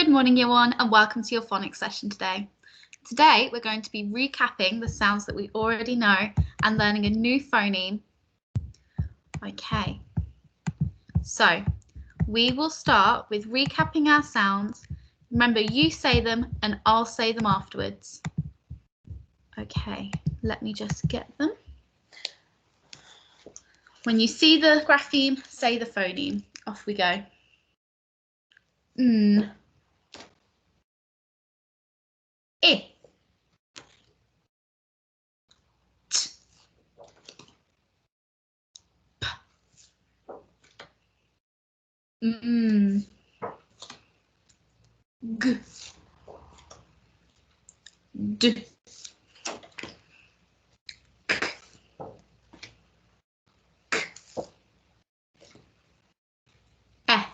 Good morning, year one, and welcome to your phonics session today. Today, we're going to be recapping the sounds that we already know and learning a new phoneme. Okay, so we will start with recapping our sounds. Remember, you say them and I'll say them afterwards. Okay, let me just get them. When you see the grapheme, say the phoneme. Off we go. N. I. T. P. M. G. D. R.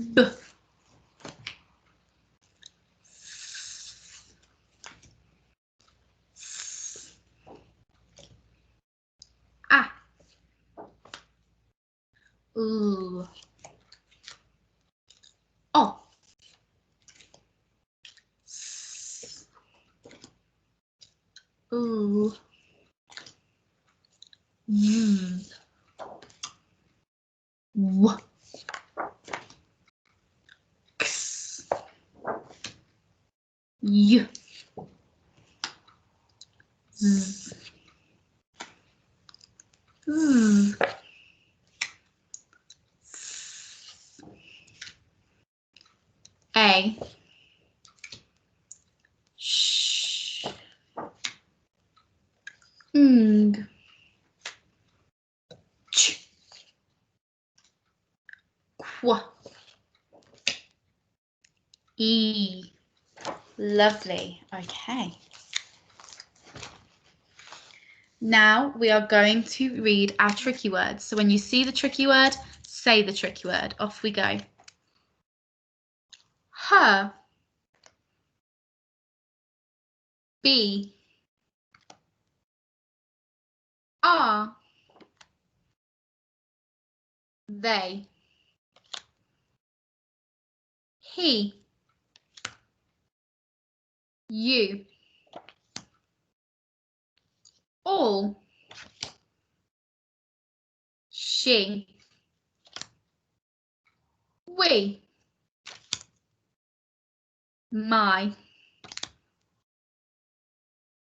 B. A. Ooh. O. S. Ooh. V. W. X. Y. Z. Z. A. Sh. Ng. Ch. Qu. E. Lovely. Okay. Now we are going to read our tricky words. So when you see the tricky word, say the tricky word. Off we go. Her. B. Are. They. He. You. All. She. We. My.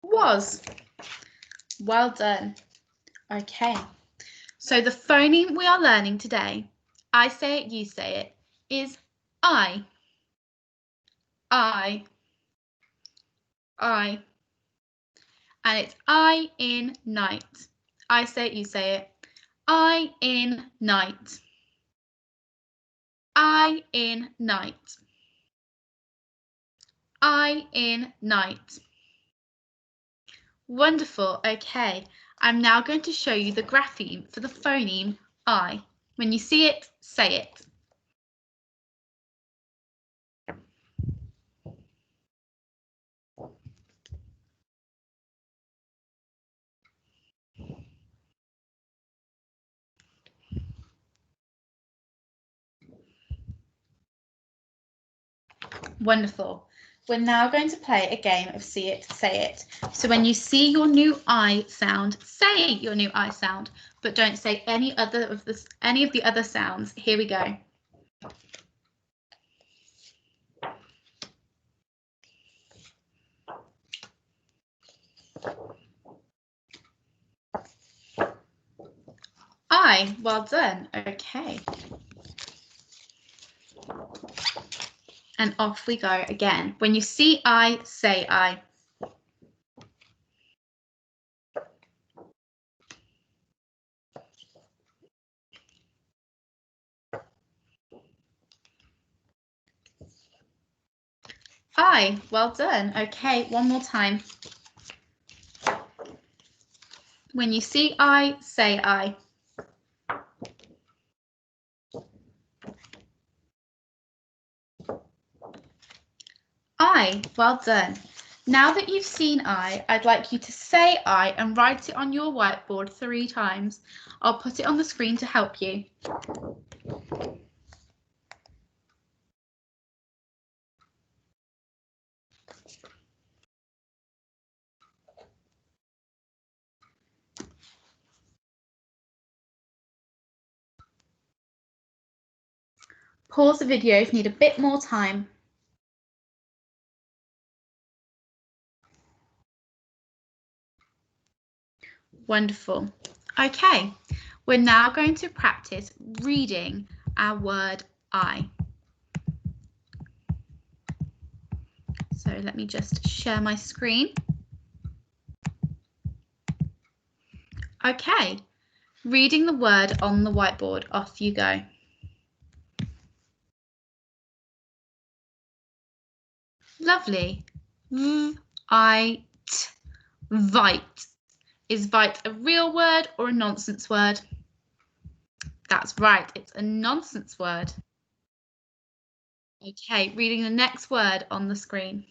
Was. Well done. Okay. So the phoneme we are learning today, I say it, you say it, is I. I. I. And it's I in night. I say it, you say it. I in night. I in night. I in night. Wonderful. Okay. I'm now going to show you the grapheme for the phoneme I. When you see it, say it. Wonderful. We're now going to play a game of see it, say it. So when you see your new I sound, say your new I sound, but don't say any of the other sounds. Here we go. I, well done. Okay. And off we go again. When you see I, say I. I, well done. Okay, one more time. When you see I, say I. I, well done. Now that you've seen I'd like you to say I and write it on your whiteboard 3 times. I'll put it on the screen to help you. Pause the video if you need a bit more time. Wonderful. Okay, we're now going to practice reading our word I. So let me just share my screen. Okay, reading the word on the whiteboard, off you go. Lovely. Vite. Vite. Is vite a real word or a nonsense word? That's right, it's a nonsense word. Okay, reading the next word on the screen.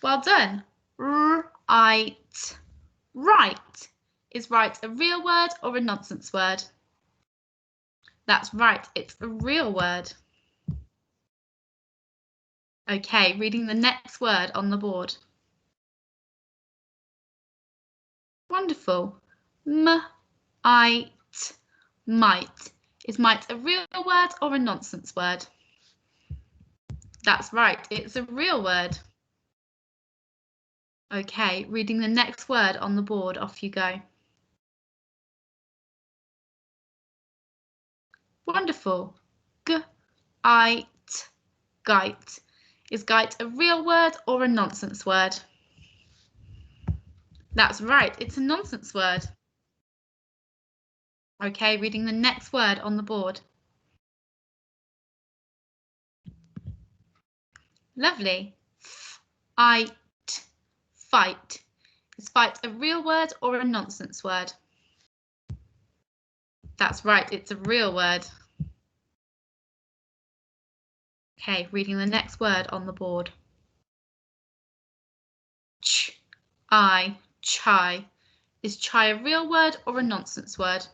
Well done. Right. Right. Is right a real word or a nonsense word? That's right, it's a real word. Okay, reading the next word on the board. Wonderful. Might. Might. Is might a real word or a nonsense word? That's right, it's a real word. Okay, reading the next word on the board, off you go. Wonderful. Gite. Gite. Is gite a real word or a nonsense word? That's right, it's a nonsense word. Okay, reading the next word on the board. Lovely. Fight. Fight. Is fight a real word or a nonsense word? That's right, it's a real word. Okay, reading the next word on the board. Chai. Is chai a real word or a nonsense word?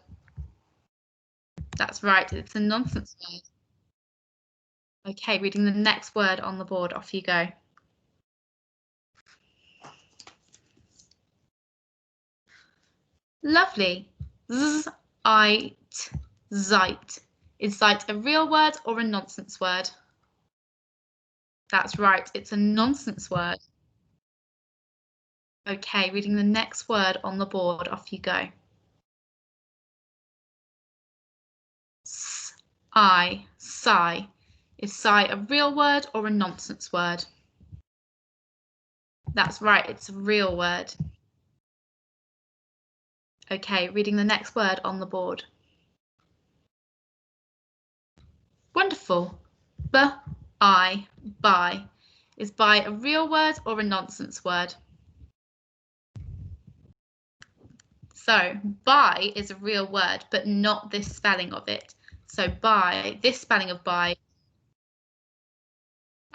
That's right, it's a nonsense word. Okay, reading the next word on the board, off you go. Lovely. Zite. Zite. Is zite a real word or a nonsense word? That's right, it's a nonsense word. Okay, reading the next word on the board, off you go. Sigh. Is sigh a real word or a nonsense word? That's right, it's a real word. Okay, reading the next word on the board. Wonderful. Buy. Is buy a real word or a nonsense word? So buy is a real word, but not this spelling of it. So buy, this spelling of buy.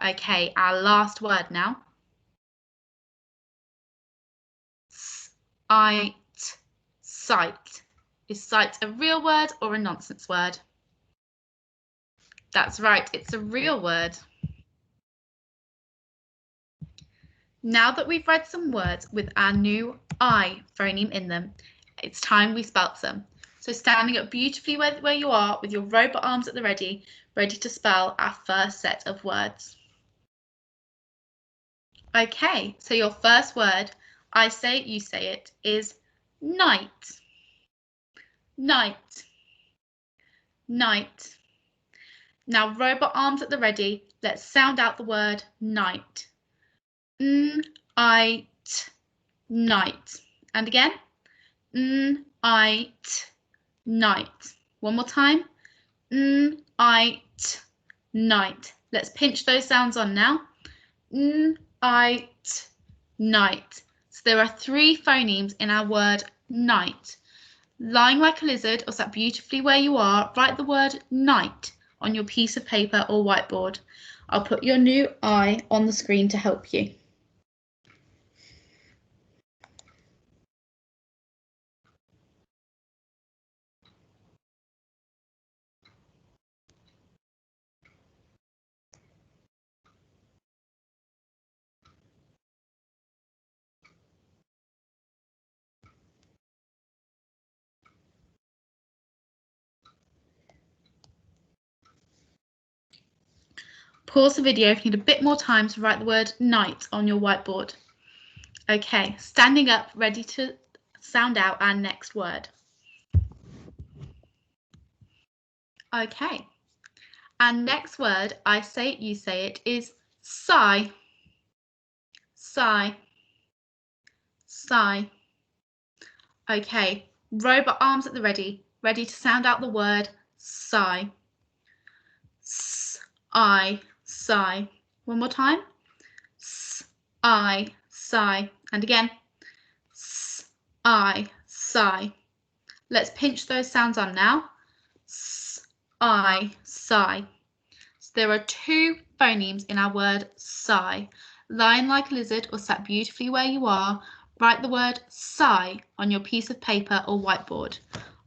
Okay, our last word now. Sight. Is sight a real word or a nonsense word? That's right, it's a real word. Now that we've read some words with our new I phoneme in them, it's time we spelt them. So standing up beautifully where you are with your robot arms at the ready to spell our first set of words. Okay, so your first word, I say it, you say it, is night. Night. Night. Now robot arms at the ready, let's sound out the word night. Night. And again, night. One more time, night. Let's pinch those sounds on now. Night. So there are 3 phonemes in our word night. Lying like a lizard or sat beautifully where you are, write the word night on your piece of paper or whiteboard. I'll put your new I on the screen to help you. Pause the video if you need a bit more time to write the word night on your whiteboard. Okay, standing up, ready to sound out our next word. Okay, our next word, I say it, you say it, is sigh. Sigh. Sigh. Okay, robot arms at the ready to sound out the word sigh. I sigh. One more time. I sigh. And again. I sigh. Let's pinch those sounds on now. I sigh. So there are two phonemes in our word sigh. Lying like a lizard or sat beautifully where you are, write the word sigh on your piece of paper or whiteboard.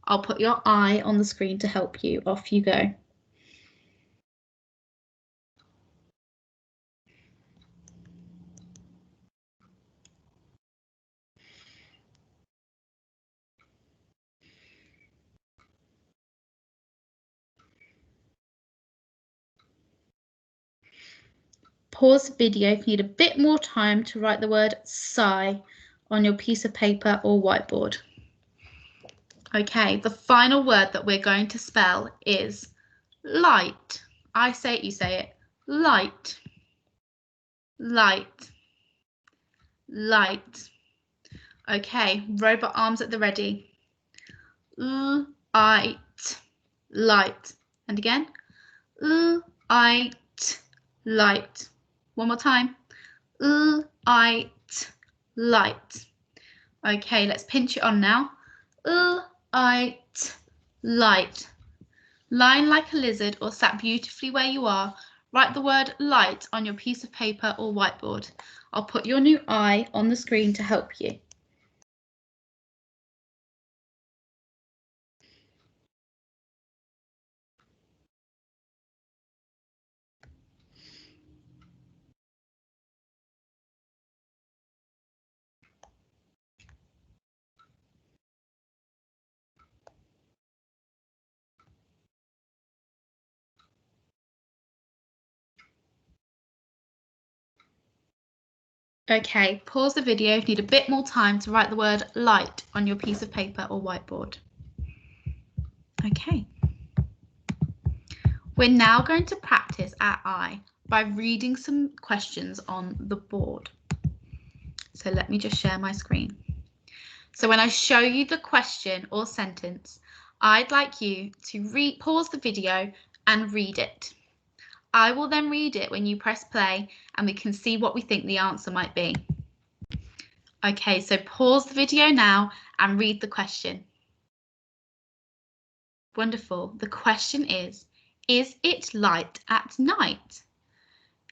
I'll put your I on the screen to help you. Off you go. Pause the video if you need a bit more time to write the word sigh on your piece of paper or whiteboard. Okay, the final word that we're going to spell is light. I say it, you say it. Light. Light. Light. Okay, robot arms at the ready. Light. Light. And again. Light. Light. One more time. Light. Light. Okay, let's pinch it on now. Light. Light. Lying like a lizard or sat beautifully where you are, write the word light on your piece of paper or whiteboard. I'll put your new I on the screen to help you. Okay, pause the video if you need a bit more time to write the word light on your piece of paper or whiteboard. Okay. We're now going to practice our I by reading some questions on the board. So let me just share my screen. So when I show you the question or sentence, I'd like you to pause the video and read it. I will then read it when you press play and we can see what we think the answer might be. Okay, so pause the video now and read the question. Wonderful. The question is it light at night?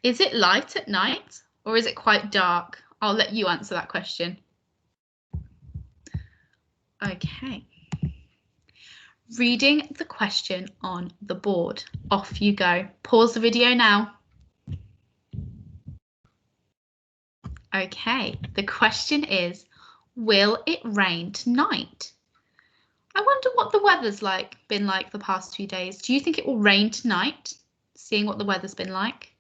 Is it light at night or is it quite dark? I'll let you answer that question. Okay. Reading the question on the board. Off you go. Pause the video now. Okay, the question is, will it rain tonight? I wonder what the weather's been like the past few days. Do you think it will rain tonight? Seeing what the weather's been like.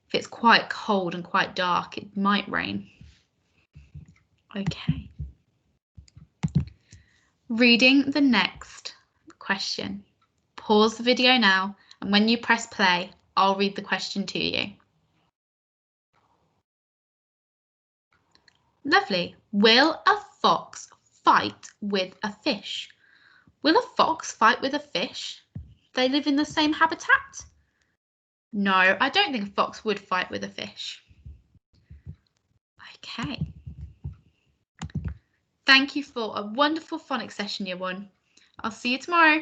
If it's quite cold and quite dark, it might rain. Okay. Reading the next question. Pause the video now, and when you press play, I'll read the question to you. Lovely. Will a fox fight with a fish? Will a fox fight with a fish? They live in the same habitat? No, I don't think a fox would fight with a fish. Okay. Thank you for a wonderful phonics session, Year 1. I'll see you tomorrow.